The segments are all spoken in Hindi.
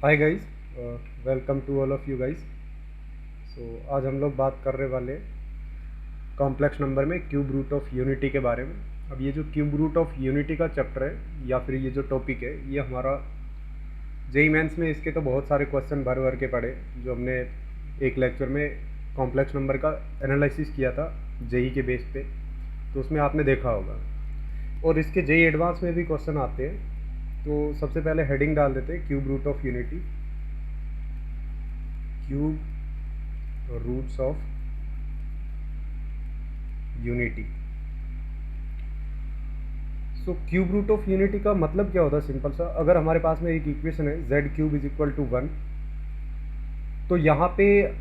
Hi guys, welcome to all of you guys. आज हम लोग बात कर रहे वाले कॉम्प्लेक्स नंबर में क्यूब रूट ऑफ यूनिटी के बारे में। अब ये जो क्यूब रूट ऑफ यूनिटी का चैप्टर है या फिर ये जो टॉपिक है, ये हमारा जेई मेंस में इसके तो बहुत सारे क्वेश्चन भर भर के पढ़े, जो हमने एक लेक्चर में कॉम्प्लेक्स नंबर का एनालिसिस किया था जेई के बेस पे, तो उसमें आपने देखा होगा। और इसके जेई एडवांस में भी क्वेश्चन आते हैं। तो सबसे पहले हेडिंग डाल देते हैं cube root of unity, cube roots of unity. So cube root of unity का मतलब क्या होता है? सिंपल सा, अगर हमारे पास में एक इक्वेशन है Z cube is equal to 1, तो यहाँ पे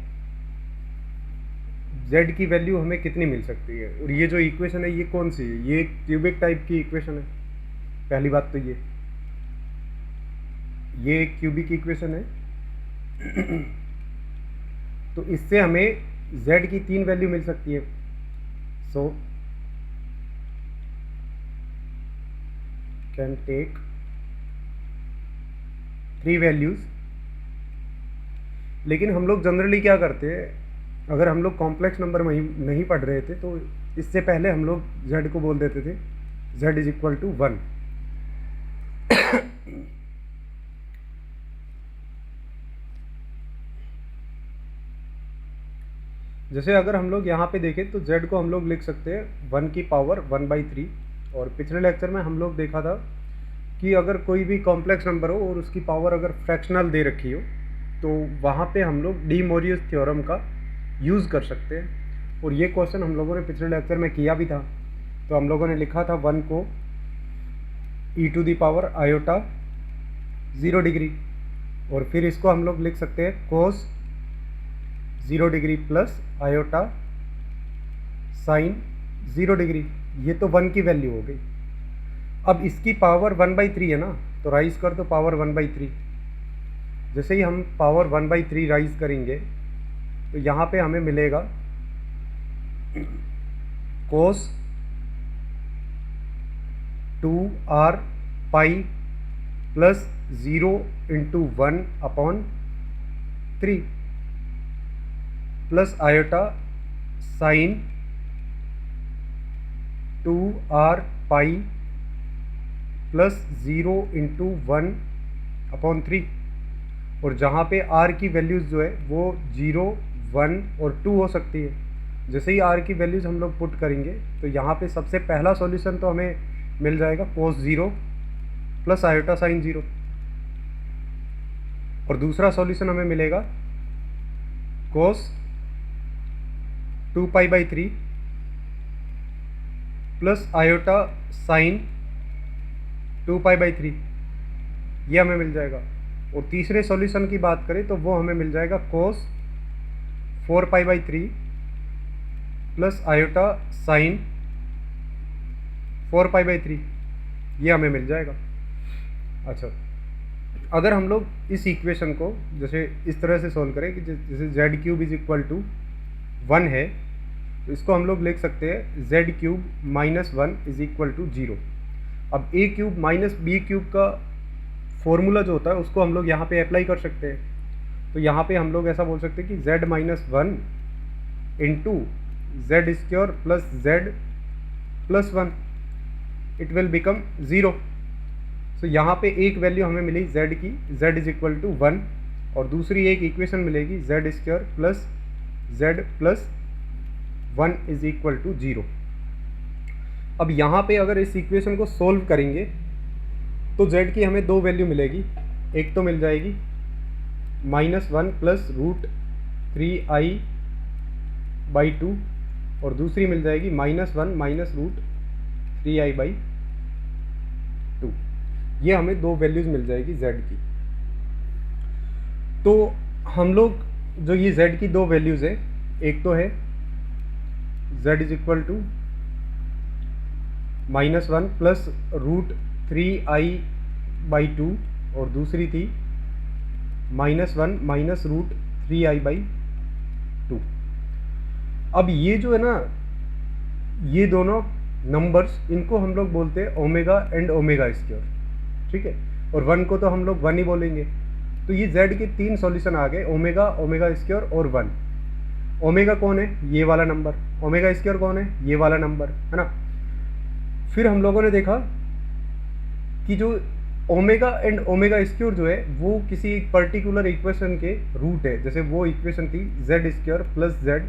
जेड की वैल्यू हमें कितनी मिल सकती है? और ये जो इक्वेशन है ये कौन सी है? ये क्यूबिक टाइप की इक्वेशन है। पहली बात तो ये एक क्यूबिक इक्वेशन है। तो इससे हमें z की 3 वैल्यू मिल सकती है। So can take 3 values. लेकिन हम लोग जनरली क्या करते हैं, अगर हम लोग कॉम्प्लेक्स नंबर में नहीं पढ़ रहे थे तो इससे पहले हम लोग z को बोल देते थे z इज इक्वल टू 1। जैसे अगर हम लोग यहाँ पे देखें तो z को हम लोग लिख सकते हैं 1 की पावर 1/3। और पिछले लेक्चर में हम लोग देखा था कि अगर कोई भी कॉम्प्लेक्स नंबर हो और उसकी पावर अगर फ्रैक्शनल दे रखी हो, तो वहाँ पे हम लोग डी मोरियस थ्योरम का यूज़ कर सकते हैं। और ये क्वेश्चन हम लोगों ने पिछले लेक्चर में किया भी था। तो हम लोगों ने लिखा था 1 को e to the power iota 0 degree, और फिर इसको हम लोग लिख सकते हैं cos 0 degree plus iota sine 0 degree. ये तो 1 की वैल्यू हो गई। अब इसकी पावर 1/3 है ना, तो राइज कर दो पावर 1/3। जैसे ही हम पावर 1/3 राइज करेंगे तो यहाँ पे हमें मिलेगा कोस 2r pi plus 0 into 1/3 plus iota sign 2r pi plus 0 into 1/3। और जहाँ पे r की वैल्यूज़ जो है वो 0, 1 और 2 हो सकती है। जैसे ही r की वैल्यूज़ हम लोग पुट करेंगे तो यहाँ पे सबसे पहला सॉल्यूशन तो हमें मिल जाएगा कोस 0 प्लस आयोटा साइन 0, और दूसरा सॉल्यूशन हमें मिलेगा कोस 2π/3 प्लस आयोटा साइन 2π/3, ये हमें मिल जाएगा। और तीसरे सॉल्यूशन की बात करें तो वो हमें मिल जाएगा कोस 4π/3 प्लस आयोटा साइन 4π/3, ये हमें मिल जाएगा। अच्छा, अगर हम लोग इस इक्वेशन को जैसे इस तरह से सोल्व करें कि जैसे Z cube is equal to 1 है, तो इसको हम लोग लिख सकते हैं Z cube minus 1 is equal to 0। अब A cube minus B cube का फॉर्मूला जो होता है उसको हम लोग यहाँ पे अप्लाई कर सकते हैं। तो यहाँ पे हम लोग ऐसा बोल सकते हैं कि z minus 1 into Z square plus Z plus 1 it will become 0। सो यहाँ पे एक वैल्यू हमें मिली z की, z इज इक्वल टू 1, और दूसरी एक इक्वेशन मिलेगी Z square plus Z plus 1 is equal to 0। अब यहाँ पे अगर इस इक्वेशन को सोल्व करेंगे तो z की हमें 2 वैल्यू मिलेगी। एक तो मिल जाएगी -1 प्लस √3i/2, और दूसरी मिल जाएगी -1 माइनस √3i/2। ये हमें 2 वैल्यूज़ मिल जाएगी z की। तो हम लोग जो ये z की 2 वैल्यूज़ है, एक तो है z is equal to -1 plus √3i/2, और दूसरी थी -1 माइनस √3i/2। अब ये जो है ना, ये दोनों नंबर्स, इनको हम लोग बोलते हैं ओमेगा एंड ओमेगा स्क्वायर, ठीक है। और 1 को तो हम लोग 1 ही बोलेंगे। तो ये z के 3 सॉल्यूशन आ गए, ओमेगा, ओमेगा स्क्वायर और 1। ओमेगा कौन है? ये वाला नंबर। ओमेगा स्क्वायर कौन है? ये वाला नंबर, है ना। फिर हम लोगों ने देखा कि जो ओमेगा एंड ओमेगा स्क्वायर जो है वो किसी एक पर्टिकुलर इक्वेशन के रूट है। जैसे वो इक्वेशन थी z square plus z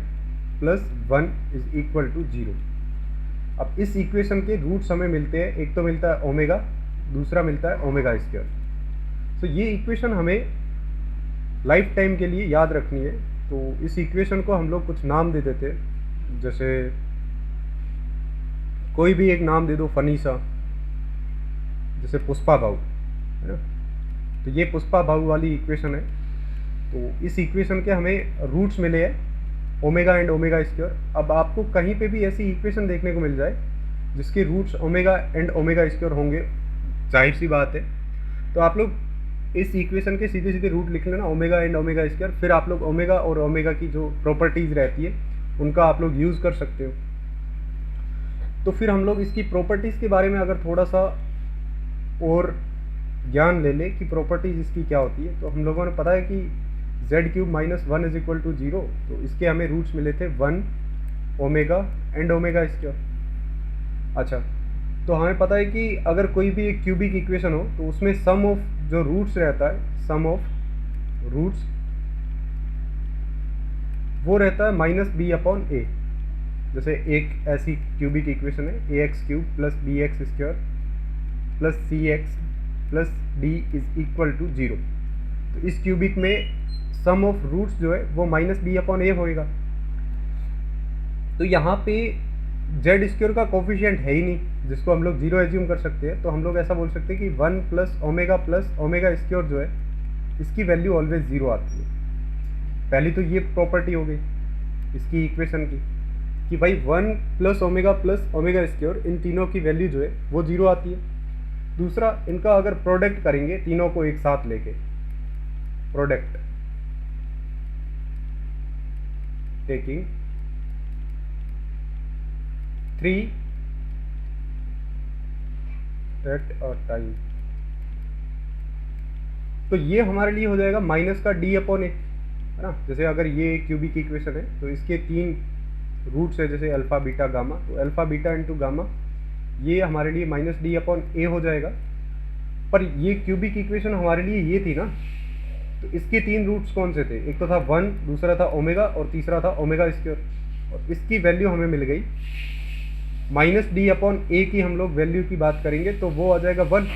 plus 1 is equal to 0। अब इस इक्वेशन के रूट्स हमें मिलते हैं, एक तो मिलता है ओमेगा, दूसरा मिलता है ओमेगा स्क्वायर। तो ये इक्वेशन हमें लाइफ टाइम के लिए याद रखनी है। तो इस इक्वेशन को हम लोग कुछ नाम दे देते हैं, जैसे कोई भी एक नाम दे दो फनी सा, जैसे पुष्पा भाऊ, है ना। तो ये पुष्पा भाऊ वाली इक्वेशन है। तो इस इक्वेशन के हमें रूट्स मिले हैं ओमेगा एंड ओमेगा स्क्वायर। अब आपको कहीं पे भी ऐसी इक्वेशन देखने को मिल जाए जिसके roots omega and omega square होंगे, जाहिर सी बात है, तो आप लोग इस इक्वेशन के सीधे सीधे रूट लिख लेना, ओमेगा एंड ओमेगा स्क्वायर। फिर आप लोग ओमेगा और ओमेगा की जो प्रॉपर्टीज़ रहती है उनका आप लोग यूज़ कर सकते हो। तो फिर हम लोग इसकी प्रॉपर्टीज़ के बारे में अगर थोड़ा सा और ज्ञान ले ले कि प्रॉपर्टीज़ इसकी क्या होती है, तो हम लोगों ने पता है कि z³ - 1 इज इक्वल टू 0। तो इसके हमें रूट्स मिले थे 1 ओमेगा एंड ओमेगा स्क्वायर। अच्छा, तो हमें पता है कि अगर कोई भी एक क्यूबिक इक्वेशन हो तो उसमें सम ऑफ जो रूट्स रहता है, सम ऑफ रूट्स वो रहता है -b/a। जैसे एक ऐसी क्यूबिक इक्वेशन है ax³ + bx² + cx + d is equal to 0। तो इस क्यूबिक में सम ऑफ रूट्स जो है वो -b/a होएगा। तो यहाँ पे z² का कोफिशिएंट है ही नहीं जिसको हम लोग 0 एज्यूम कर सकते हैं। तो हम लोग ऐसा बोल सकते हैं कि 1 + ओमेगा स्क्वायर जो है इसकी वैल्यू ऑलवेज 0 आती है। पहली तो ये प्रॉपर्टी हो गई इसकी इक्वेशन की कि भाई 1 + ओमेगा स्क्वायर इन तीनों की वैल्यू जो है वो 0 आती है। दूसरा, इनका अगर प्रोडक्ट करेंगे तीनों को एक साथ लेके, product taking 3 at a time, तो ये हमारे लिए हो जाएगा माइनस का d/a, है ना। जैसे अगर ये क्यूबिक इक्वेशन है तो इसके 3 रूट्स है, जैसे अल्फ़ा, बीटा, गामा। तो अल्फ़ा, बीटा इंटू गामा ये हमारे लिए -d/a हो जाएगा। पर ये क्यूबिक इक्वेशन हमारे लिए ये थी ना, तो इसके 3 रूट्स कौन से थे? एक तो था 1, दूसरा था ओमेगा और तीसरा था ओमेगा स्क्वायर। और इसकी वैल्यू हमें मिल गई -d/a की हम लोग वैल्यू की बात करेंगे तो वो आ जाएगा 1।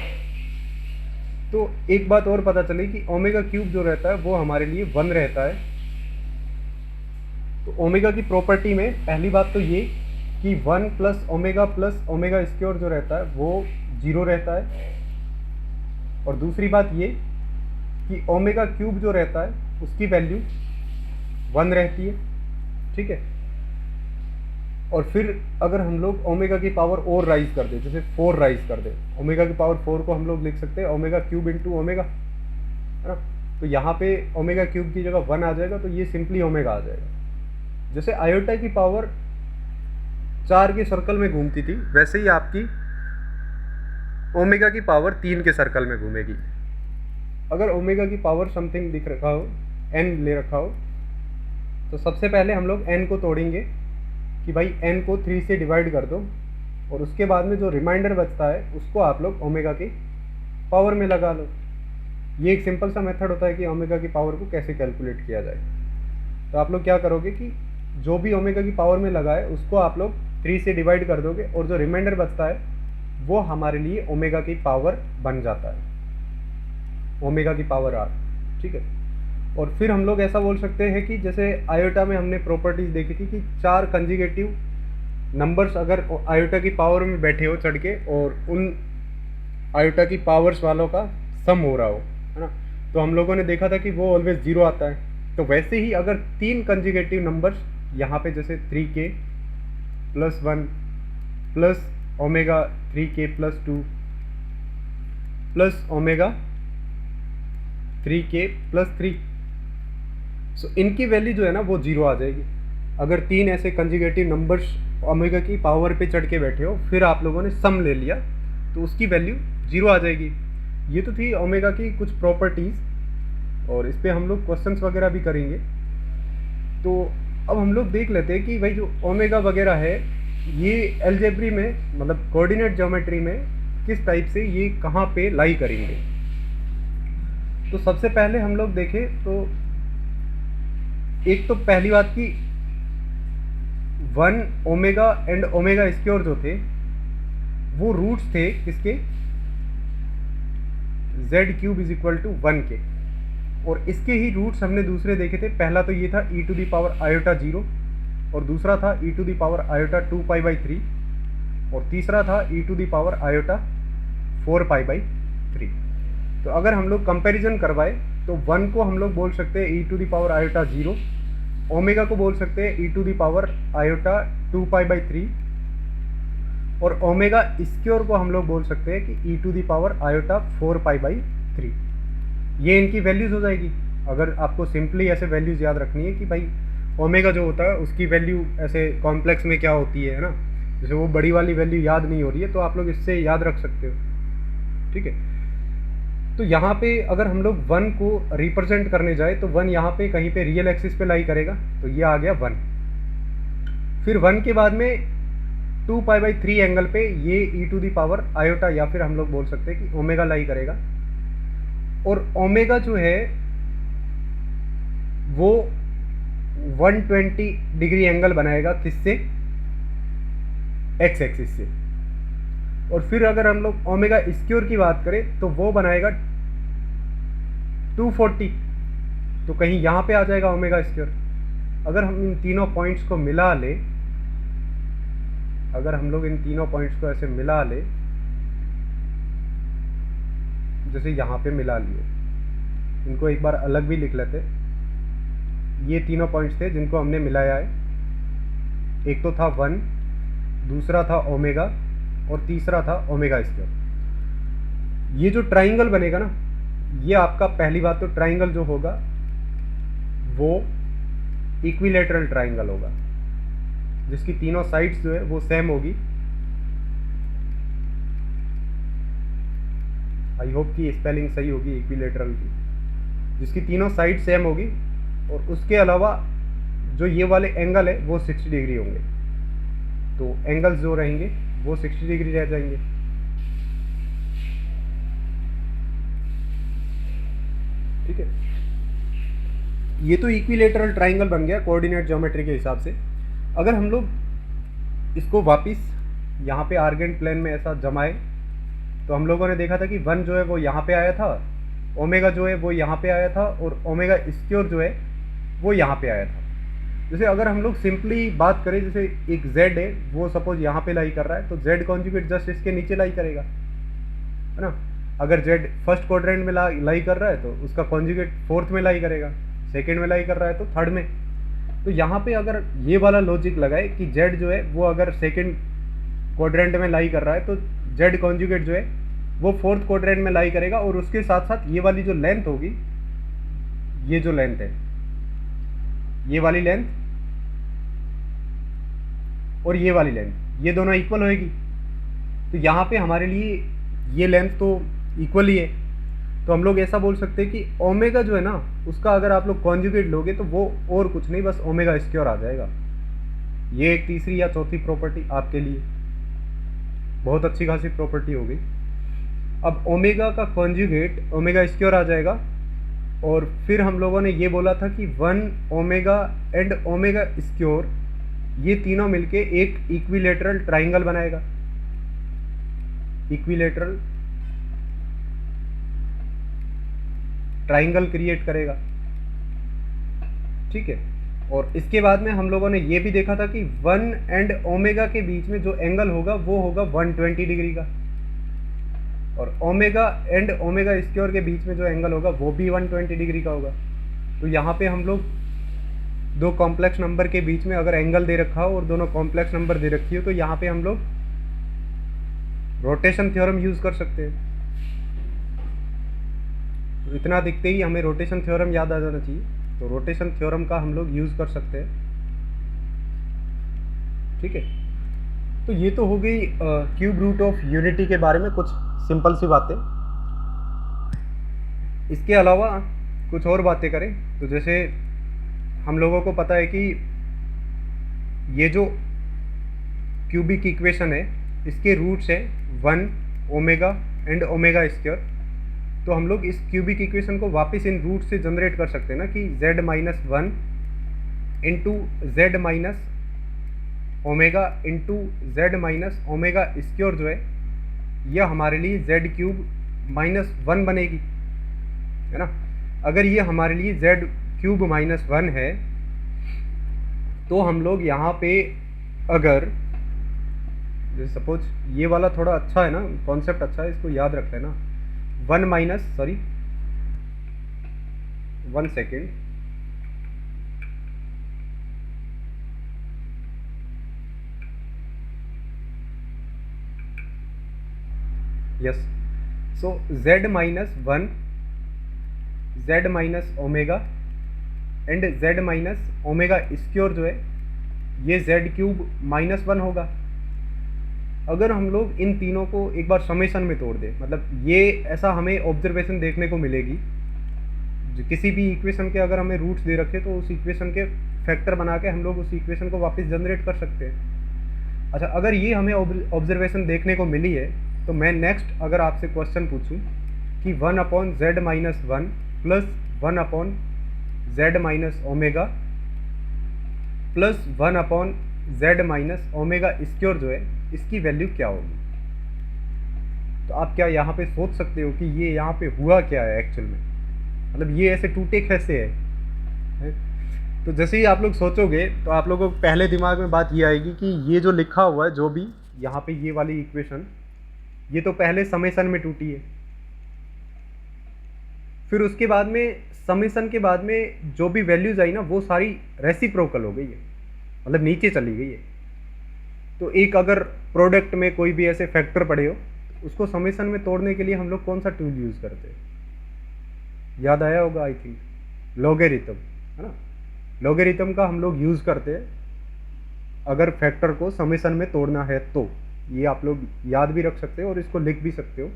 तो एक बात और पता चली कि ओमेगा³ जो रहता है वो हमारे लिए 1 रहता है। तो ओमेगा की प्रॉपर्टी में पहली बात तो ये कि 1 + ओमेगा स्क्वायर जो रहता है वो 0 रहता है। और दूसरी बात ये कि ओमेगा³ जो रहता है उसकी वैल्यू 1 रहती है, ठीक है। और फिर अगर हम लोग ओमेगा की पावर और राइज कर दें, जैसे 4 राइज कर दें, ओमेगा की पावर 4 को हम लोग लिख सकते हैं ओमेगा³ इंटू ओमेगा, है ना। तो यहाँ पे ओमेगा³ की जगह 1 आ जाएगा, तो ये सिंपली ओमेगा आ जाएगा। जैसे आयोटा की पावर 4 के सर्कल में घूमती थी, वैसे ही आपकी ओमेगा की पावर 3 के सर्कल में घूमेगी। अगर ओमेगा की पावर समथिंग दिख रखा हो, n ले रखा हो, तो सबसे पहले हम लोग n को तोड़ेंगे कि भाई n को 3 से डिवाइड कर दो, और उसके बाद में जो रिमाइंडर बचता है उसको आप लोग ओमेगा की पावर में लगा लो। ये एक सिंपल सा मेथड होता है कि ओमेगा की पावर को कैसे कैलकुलेट किया जाए। तो आप लोग क्या करोगे कि जो भी ओमेगा की पावर में लगा है उसको आप लोग 3 से डिवाइड कर दोगे, और जो रिमाइंडर बचता है वो हमारे लिए ओमेगा की पावर बन जाता है, ओमेगा की पावर r, ठीक है। और फिर हम लोग ऐसा बोल सकते हैं कि जैसे आयोटा में हमने प्रॉपर्टीज देखी थी कि 4 कंजुगेटिव नंबर्स अगर आयोटा की पावर में बैठे हो चढ़ के, और उन आयोटा की पावर्स वालों का सम हो रहा हो, है ना, तो हम लोगों ने देखा था कि वो ऑलवेज 0 आता है। तो वैसे ही अगर 3 कंजुगेटिव नंबर्स यहाँ पे जैसे 3k + 1 plus omega 3k + 2 plus omega 3k + 3, सो इनकी वैल्यू जो है ना वो 0 आ जाएगी। अगर 3 ऐसे कंजुगेटिव नंबर्स ओमेगा की पावर पे चढ़ के बैठे हो, फिर आप लोगों ने सम ले लिया, तो उसकी वैल्यू 0 आ जाएगी। ये तो थी ओमेगा की कुछ प्रॉपर्टीज़। और इस पे हम लोग क्वेश्चंस वगैरह भी करेंगे। तो अब हम लोग देख लेते हैं कि भाई जो ओमेगा वगैरह है ये अलजेब्री में मतलब कोऑर्डिनेट ज्योमेट्री में किस टाइप से ये कहाँ पे लाई करेंगे। तो सबसे पहले हम लोग देखें तो एक तो पहली बात की 1 ओमेगा एंड ओमेगा स्क्वायर जो थे वो रूट्स थे किसके, z³ इज इक्वल टू 1 के। और इसके ही रूट्स हमने दूसरे देखे थे। पहला तो ये था e⁻i0 और दूसरा था e⁻i2π/3 और तीसरा था e⁻i4π/3। तो अगर हम लोग कंपैरिजन करवाए तो 1 को हम लोग बोल सकते हैं e⁻i0, ओमेगा को बोल सकते हैं e⁻i2π/3 और ओमेगा स्क्वायर को हम लोग बोल सकते हैं कि e⁻i4π/3। ये इनकी वैल्यूज़ हो जाएगी। अगर आपको सिंपली ऐसे वैल्यूज़ याद रखनी है कि भाई ओमेगा जो होता है उसकी वैल्यू ऐसे कॉम्प्लेक्स में क्या होती है ना, जैसे वो बड़ी वाली वैल्यू याद नहीं हो रही है तो आप लोग इससे याद रख सकते हो। ठीक है, तो यहाँ पे अगर हम लोग 1 को रिप्रेजेंट करने जाए तो 1 यहाँ पे कहीं पे रियल एक्सिस पे लाई करेगा, तो ये आ गया 1। फिर 1 के बाद में 2π/3 एंगल पे ये e⁻i या फिर हम लोग बोल सकते हैं कि ओमेगा लाई करेगा। और ओमेगा जो है वो 120 डिग्री एंगल बनाएगा किससे, एक्स एक्सिस से। और फिर अगर हम लोग ओमेगा स्क्वायर की बात करें तो वो बनाएगा 240, तो कहीं यहाँ पे आ जाएगा ओमेगा स्क्वायर। अगर हम इन तीनों पॉइंट्स को मिला ले, अगर हम लोग इन तीनों पॉइंट्स को ऐसे मिला ले, जैसे यहाँ पे मिला लिए, इनको एक बार अलग भी लिख लेते। ये तीनों पॉइंट्स थे जिनको हमने मिलाया है। एक तो था 1, दूसरा था ओमेगा और तीसरा था ओमेगा स्क्वायर। ये जो ट्राइंगल बनेगा ना, ये आपका पहली बात तो ट्राइंगल जो होगा वो इक्विलेटरल ट्राइंगल होगा जिसकी तीनों साइड्स जो है वो सेम होगी। आई होप कि स्पेलिंग सही होगी इक्विलेटरल की, जिसकी तीनों साइड सेम होगी। और उसके अलावा जो ये वाले एंगल है वो 60 डिग्री होंगे, तो एंगल्स जो रहेंगे वो 60 डिग्री रह जाएंगे। ठीक है, ये तो इक्विलेटरल ट्राइंगल बन गया कोऑर्डिनेट ज्योमेट्री के हिसाब से। अगर हम लोग इसको वापस यहाँ पे आर्गेंट प्लेन में ऐसा जमाए तो हम लोगों ने देखा था कि 1 जो है वो यहाँ पे आया था, ओमेगा जो है वो यहाँ पे आया था और ओमेगा स्क्वायर जो है वो यहाँ पे आया था। जैसे अगर हम लोग सिंपली बात करें, जैसे एक z है वो सपोज यहाँ पे लाई कर रहा है तो z कॉन्जुगेट जस्ट इसके नीचे लाई करेगा, है ना। अगर z फर्स्ट क्वाड्रेंट में लाई कर रहा है तो उसका कॉन्जुगेट फोर्थ में लाई करेगा, सेकेंड में लाई कर रहा है तो थर्ड में। तो यहाँ पे अगर ये वाला लॉजिक लगाए कि z जो है वो अगर सेकेंड क्वाड्रेंट में लाई कर रहा है तो z कॉन्जुगेट जो है वो फोर्थ क्वाड्रेंट में लाई करेगा। और उसके साथ साथ ये वाली जो लेंथ होगी, ये जो लेंथ है, ये वाली लेंथ और ये वाली लेंथ, ये दोनों इक्वल होएगी। तो यहाँ पे हमारे लिए ये लेंथ तो इक्वल ही है, तो हम लोग ऐसा बोल सकते हैं कि ओमेगा जो है ना उसका अगर आप लोग कॉन्जुगेट लोगे तो वो और कुछ नहीं बस ओमेगा स्क्वायर आ जाएगा। ये एक तीसरी या चौथी प्रॉपर्टी आपके लिए बहुत अच्छी खासी प्रॉपर्टी हो गई। अब ओमेगा का कॉन्जुगेट ओमेगा स्क्वायर आ जाएगा। और फिर हम लोगों ने ये बोला था कि 1 ओमेगा एंड ओमेगा स्क्वायर ये तीनों मिलके एक इक्विलेटरल ट्राइंगल बनाएगा, इक्विलेटरल ट्राइंगल क्रिएट करेगा। ठीक है, और इसके बाद में हम लोगों ने ये भी देखा था कि 1 एंड ओमेगा के बीच में जो एंगल होगा वो होगा 120 डिग्री का, और ओमेगा एंड ओमेगा स्क्वायर के बीच में जो एंगल होगा वो भी 120 डिग्री का होगा। तो यहाँ पे हम लोग दो कॉम्प्लेक्स नंबर के बीच में अगर एंगल दे रखा हो और दोनों कॉम्प्लेक्स नंबर दे रखी हो तो यहाँ पे हम लोग रोटेशन थ्योरम यूज़ कर सकते हैं। तो इतना दिखते ही हमें रोटेशन थ्योरम याद आ जाना चाहिए, तो रोटेशन थ्योरम का हम लोग यूज़ कर सकते हैं। ठीक है, तो ये तो हो गई क्यूब रूट ऑफ यूनिटी के बारे में कुछ सिंपल सी बातें। इसके अलावा कुछ और बातें करें तो जैसे हम लोगों को पता है कि ये जो क्यूबिक इक्वेशन है इसके रूट्स है 1 ओमेगा एंड ओमेगा स्क्वायर। तो हम लोग इस क्यूबिक इक्वेशन को वापस इन रूट से जनरेट कर सकते हैं ना कि z minus 1 into Z minus omega into Z minus omega square जो है यह हमारे लिए z क्यूब माइनस 1 बनेगी, है ना। अगर ये हमारे लिए z क्यूब माइनस 1 है तो हम लोग यहाँ पे अगर जैसे सपोज ये वाला थोड़ा अच्छा है ना, कॉन्सेप्ट अच्छा है, इसको याद रख लेना। 1 minus sorry 1 second, yes. So z minus 1 z minus omega and z minus omega square जो है ये z क्यूब माइनस 1 होगा। अगर हम लोग इन तीनों को एक बार समेशन में तोड़ दें, मतलब ये ऐसा हमें ऑब्जर्वेशन देखने को मिलेगी, जो किसी भी इक्वेशन के अगर हमें रूट्स दे रखे तो उस इक्वेशन के फैक्टर बना के हम लोग उस इक्वेशन को वापस जनरेट कर सकते हैं। अच्छा, अगर ये हमें ऑब्जर्वेशन देखने को मिली है तो मैं नेक्स्ट अगर आपसे क्वेश्चन पूछूं कि 1 upon Z minus 1 plus 1 upon Z minus omega plus 1 upon Z minus omega square जो है इसकी वैल्यू क्या होगी, तो आप क्या यहाँ पे सोच सकते हो कि ये यहाँ पे हुआ क्या है एक्चुअल में, मतलब ये ऐसे टूटे कैसे है? तो जैसे ही आप लोग सोचोगे तो आप लोगों को पहले दिमाग में बात ये आएगी कि ये जो लिखा हुआ है, जो भी यहाँ पे ये वाली इक्वेशन, ये तो पहले समेशन में टूटी है, फिर उसके बाद में समेशन के बाद में जो भी वैल्यूज आई ना वो सारी रेसिप्रोकल हो गई है, मतलब नीचे चली गई है। तो एक अगर प्रोडक्ट में कोई भी ऐसे फैक्टर पड़े हो उसको समेशन में तोड़ने के लिए हम लोग कौन सा टूल यूज़ करते हैं, याद आया होगा आई थिंक, लॉगरिथम, है ना। लॉगरिथम का हम लोग यूज़ करते हैं अगर फैक्टर को समेशन में तोड़ना है तो, ये आप लोग याद भी रख सकते हो और इसको लिख भी सकते हो।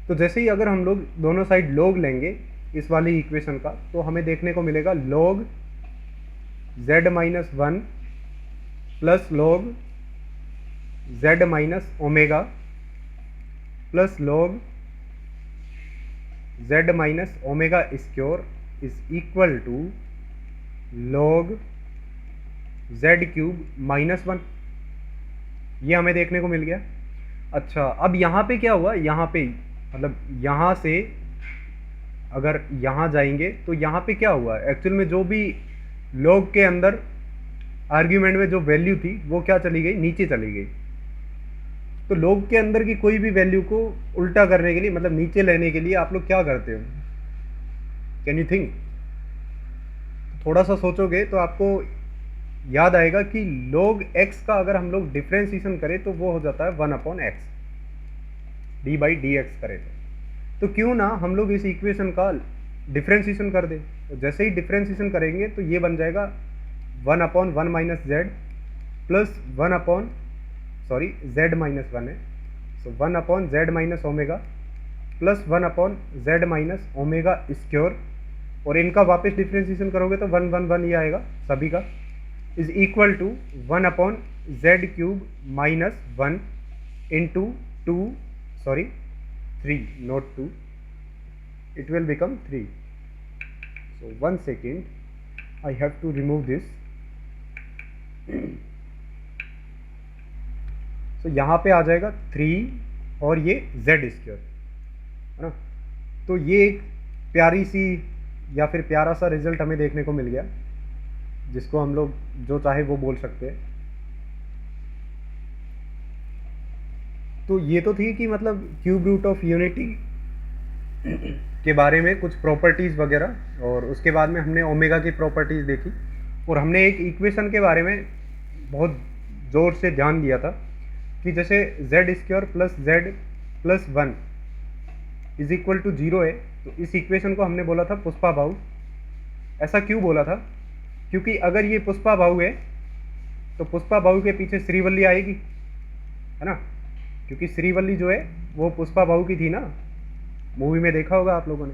तो जैसे ही अगर हम लोग दोनों साइड लॉग लेंगे इस वाली इक्वेशन का तो हमें देखने को मिलेगा log z minus 1 plus log z minus omega plus log z minus omega square is equal to log z cube minus 1, ये हमें देखने को मिल गया। अच्छा, अब यहाँ पे क्या हुआ, यहाँ पे मतलब यहाँ से अगर यहाँ जाएंगे तो यहाँ पे क्या हुआ, एक्चुअल में जो भी लॉग के अंदर आर्ग्यूमेंट में जो वैल्यू थी वो क्या चली गई, नीचे चली गई। तो लॉग के अंदर की कोई भी वैल्यू को उल्टा करने के लिए, मतलब नीचे लेने के लिए आप लोग क्या करते हो, कैन यू थिंक? थोड़ा सा सोचोगे तो आपको याद आएगा कि log x का अगर हम लोग डिफ्रेंशिएशन करें तो वो हो जाता है 1 upon x, D by D x करें तो क्यों ना हम लोग इस इक्वेशन का डिफ्रेंशिएशन कर दें। तो जैसे ही डिफ्रेंशिएशन करेंगे तो ये बन जाएगा 1 upon 1 minus Z plus 1 upon sorry Z minus 1 है, सो 1 upon Z minus omega plus 1 upon Z minus omega square, और इनका वापस डिफ्रेंशिएशन करोगे तो 1 1 1 ये आएगा सभी का, is equal to 1 upon Z cube minus 1 into 3 not 2, it will become 3. So 1 second, I have to remove this. So यहाँ पे आ जाएगा 3 और ये z स्क्वायर, है ना। तो ये एक प्यारी सी या फिर प्यारा सा रिजल्ट हमें देखने को मिल गया, जिसको हम लोग जो चाहे वो बोल सकते हैं। तो ये तो थी कि मतलब क्यूब रूट ऑफ यूनिटी के बारे में कुछ प्रॉपर्टीज़ वगैरह, और उसके बाद में हमने ओमेगा की प्रॉपर्टीज़ देखी, और हमने एक इक्वेशन के बारे में बहुत ज़ोर से ध्यान दिया था कि जैसे Z square plus Z plus 1 is equal to 0 है, तो इस इक्वेशन को हमने बोला था पुष्पा भाव। ऐसा क्यों बोला था, क्योंकि अगर ये पुष्पा भाव है तो पुष्पा भाव के पीछे श्रीवल्ली आएगी, है ना, क्योंकि श्रीवल्ली जो है वो पुष्पा भाव की थी ना, मूवी में देखा होगा आप लोगों ने।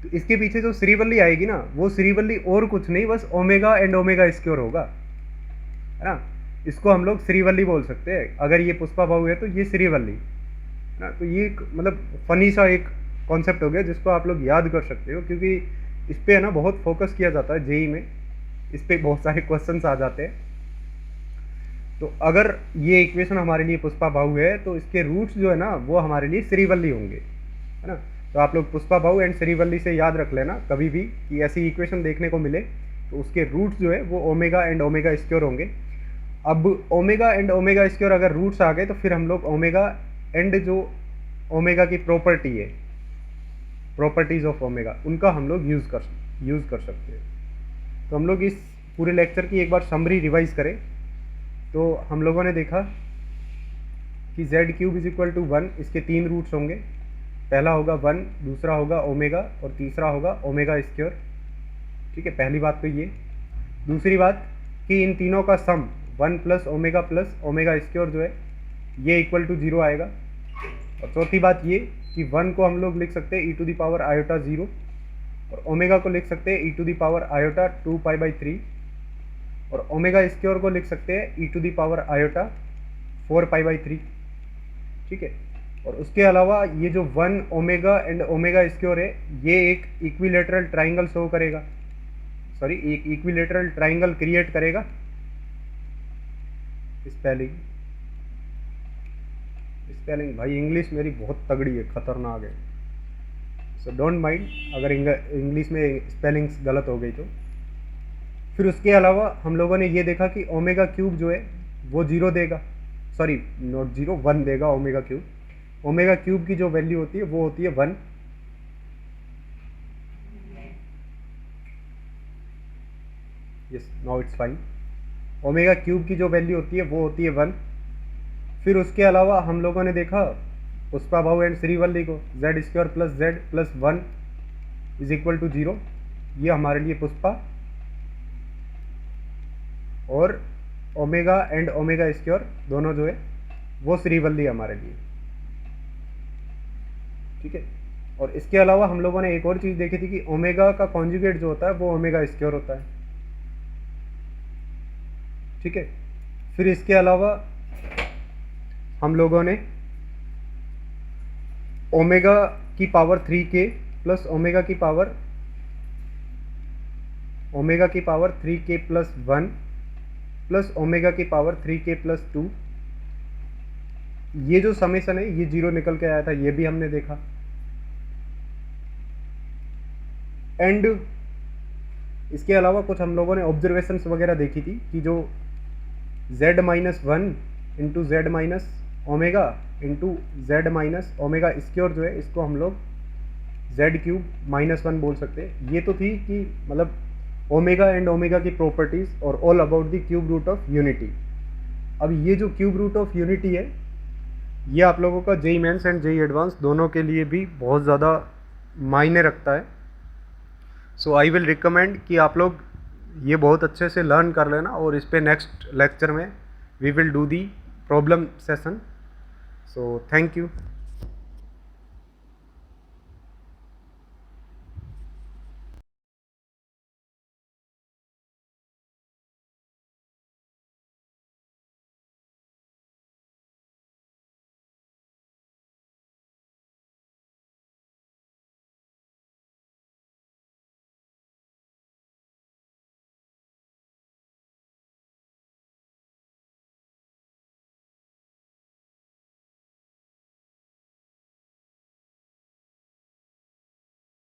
तो इसके पीछे जो श्रीवल्ली आएगी ना, वो श्रीवल्ली और कुछ नहीं, बस ओमेगा एंड ओमेगा स्क्वायर होगा, है ना। इसको हम लोग श्रीवल्ली बोल सकते हैं। अगर ये पुष्पा बहु है तो ये श्रीवल्ली, है ना। तो ये मतलब फनी सा एक कॉन्सेप्ट हो गया जिसको आप लोग याद कर सकते हो, क्योंकि इस पर है ना बहुत फोकस किया जाता है जेई में, इस पर बहुत सारे क्वेश्चंस आ जाते हैं। तो अगर ये इक्वेशन हमारे लिए पुष्पा बहु है तो इसके रूट्स जो है ना वो हमारे लिए श्रीवल्ली होंगे, है ना। तो आप लोग पुष्पा बहु एंड श्रीवल्ली से याद रख लेना कभी भी कि ऐसी इक्वेशन देखने को मिले तो उसके रूट्स जो है वो ओमेगा एंड ओमेगा स्क्वायर होंगे। अब ओमेगा एंड ओमेगा स्क्वायर अगर रूट्स आ गए तो फिर हम लोग ओमेगा एंड जो ओमेगा की प्रॉपर्टी है, प्रॉपर्टीज ऑफ ओमेगा, उनका हम लोग यूज़ कर सकते हैं। तो हम लोग इस पूरे लेक्चर की एक बार समरी रिवाइज करें तो हम लोगों ने देखा कि z³ इज इक्वल टू 1, इसके 3 रूट्स होंगे। पहला होगा 1, दूसरा होगा ओमेगा और तीसरा होगा ओमेगा स्क्वायर। ठीक है, पहली बात तो ये। दूसरी बात कि इन तीनों का सम 1 प्लस ओमेगा स्क्वायर जो है ये इक्वल टू 0 आएगा। और चौथी बात ये कि 1 को हम लोग लिख सकते हैं e to the power iota 0 और ओमेगा को लिख सकते हैं e to the power iota 2π/3 और ओमेगा स्क्वायर को लिख सकते हैं e to the power iota 4π/3। ठीक है, और उसके अलावा ये जो 1 ओमेगा एंड ओमेगा स्क्वायर है ये एक इक्विलेटरल ट्राइंगल शो करेगा, सॉरी एक इक्विलेटरल ट्राइंगल क्रिएट करेगा। स्पेलिंग भाई इंग्लिश मेरी बहुत तगड़ी है, खतरनाक है, सो डोंट माइंड अगर इंग्लिश में स्पेलिंग्स गलत हो गई तो। फिर उसके अलावा हम लोगों ने ये देखा कि ओमेगा क्यूब जो है वो 0 देगा, सॉरी नॉट 0, 1 देगा ओमेगा क्यूब। ओमेगा क्यूब की जो वैल्यू होती है वो होती है 1। Yes, now it's fine. Omega cube की जो वैल्यू होती है वो होती है 1। फिर उसके अलावा हम लोगों ने देखा पुष्पा बहु एंड श्रीवल्ली को, z² plus z plus 1 is equal to 0, ये हमारे लिए पुष्पा, और ओमेगा एंड ओमेगा स्क्वायर दोनों जो है वो श्रीवल्ली हमारे लिए। ठीक है, और इसके अलावा हम लोगों ने एक और चीज़ देखी थी कि ओमेगा का कॉन्जुगेट जो होता है वो ओमेगा स्क्वायर होता है। ठीक है, फिर इसके अलावा हम लोगों ने ओमेगा की पावर 3k प्लस ओमेगा की power 3k plus 1 plus omega की पावर 3k प्लस 2, ये जो समेशन है ये 0 निकल के आया था, ये भी हमने देखा। एंड इसके अलावा कुछ हम लोगों ने ऑब्जर्वेशंस वगैरह देखी थी कि जो z-1 into z minus omega into z minus omega square जो है इसको हम लोग z³ -1 बोल सकते हैं। ये तो थी कि मतलब ओमेगा एंड ओमेगा की प्रॉपर्टीज और all about the cube root of unity. अब ये जो क्यूब रूट ऑफ यूनिटी है ये आप लोगों का JEE mains and JEE advance दोनों के लिए भी बहुत ज़्यादा मायने रखता है। सो आई विल रिकमेंड कि आप लोग ये बहुत अच्छे से लर्न कर लेना और इस पे नेक्स्ट लेक्चर में we will do the problem session. So thank you.